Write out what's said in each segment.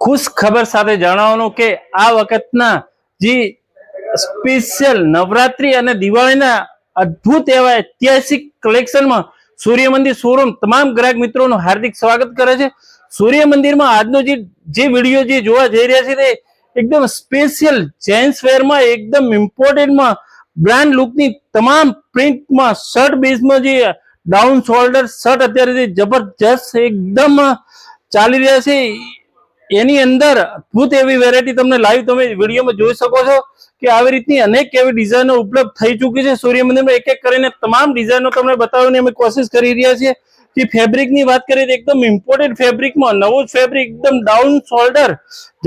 ખુશ ખબર સાથે જણાવવાનું કે આ વખતના જે સ્પેશિયલ નવરાત્રી અને દિવાળીના અદ્ભુત એવા ઐતિહાસિક કલેક્શનમાં સૂર્ય મંદિર શોરૂમ તમામ ગ્રાહક મિત્રોનું હાર્દિક સ્વાગત કરે છે। સૂર્ય મંદિરમાં આજનો જે વિડીયો જે જોવા જઈ રહ્યા છે તે એકદમ સ્પેશિયલ જેન્ટ્સ વેરમાં એકદમ ઇમ્પોર્ટન્ટમાં બ્રાન્ડ લુકની તમામ પ્રિન્ટમાં શર્ટ બેઝમાં જે ડાઉન શોલ્ડર શર્ટ અત્યારે જે જબરજસ્ત એકદમ ચાલી રહ્યા છે એની અંદર અદ્ભુત એવી વેરાયટી તમને લાઈવ તમે વિડીયોમાં જોઈ શકો છો કે આવી રીતની અનેક એવી ડિઝાઇનો ઉપલબ્ધ થઈ ચૂકી છે। સૂર્ય મંદિરમાં એક એક કરીને તમામ ડિઝાઇનો તમને બતાવવાની અમે કોશિશ કરી રહ્યા છીએ। જે ફેબ્રિકની વાત કરીએ તો એકદમ ઇમ્પોર્ટન્ટ ફેબ્રિકમાં નવું જ ફેબ્રિક એકદમ ડાઉન શોલ્ડર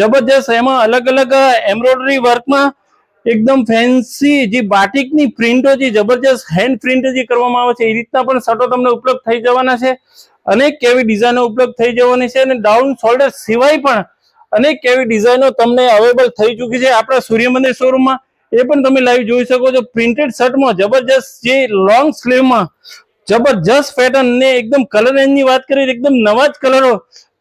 જબરજસ્ત એમાં અલગ અલગ એમ્બ્રોઇડરી વર્કમાં એકદમ ફેન્સી જે બાટિકની પ્રિન્ટો જે જબરજસ્ત હેન્ડ પ્રિન્ટ જે કરવામાં આવે છે એ રીતના પણ શર્ટો તમને ઉપલબ્ધ થઈ જવાના છે। અનેક એવી ડિઝાઇનો ઉપલબ્ધ થઈ જવાની છે અને ડાઉન શોલ્ડર સિવાય પણ અનેક એવી ડિઝાઇનો તમને અવેલેબલ થઈ ચૂકી છે આપણા સૂર્ય મંદિર શોરૂમમાં। એ પણ તમે લાઈવ જોઈ શકો છો। પ્રિન્ટેડ શર્ટમાં જબરજસ્ત જે લોંગ સ્લીવમાં જબરજસ્ત પેટર્ન ને એકદમ કલર રેન્જની વાત કરીએ એકદમ નવા જ કલરો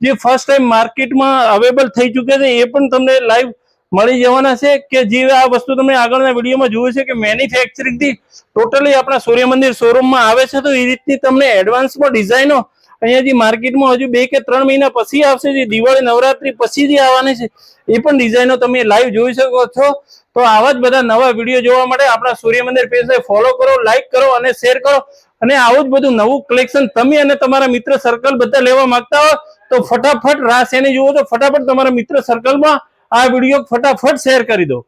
જે ફર્સ્ટ ટાઈમ માર્કેટમાં અવેલેબલ થઈ ચૂક્યા છે એ પણ તમને લાઈવ મળી જવાના છે કે જે આ વસ્તુ તમે આગળના વિડીયોમાં જોયું છે કે મેન્યુફેક્ચરિંગ થી ટોટલી આપણા સૂર્ય મંદિર શોરૂમમાં આવે છે। તો એ રીતની તમને એડવાન્સમાં ડિઝાઇનો અહીંયા જે માર્કેટમાં હજુ 2 કે 3 મહિના પછી આવશે જે દિવાળી નવરાત્રી પછી જે આવવાની છે એ પણ ડિઝાઇનો તમે લાઈવ જોઈ શકો છો। તો આવા જ બધા નવા વિડીયો જોવા માટે આપણા સૂર્ય મંદિર પેજને ફોલો કરો, લાઈક કરો અને શેર કરો અને આવું જ બધું નવું કલેક્શન તમે અને તમારા મિત્ર સર્કલ બધા લેવા માંગતા હો તો ફટાફટ રાહ શેની જુઓ તો ફટાફટ તમારા મિત્ર સર્કલમાં આ વિડીયો ફટાફટ શેર કરી દો।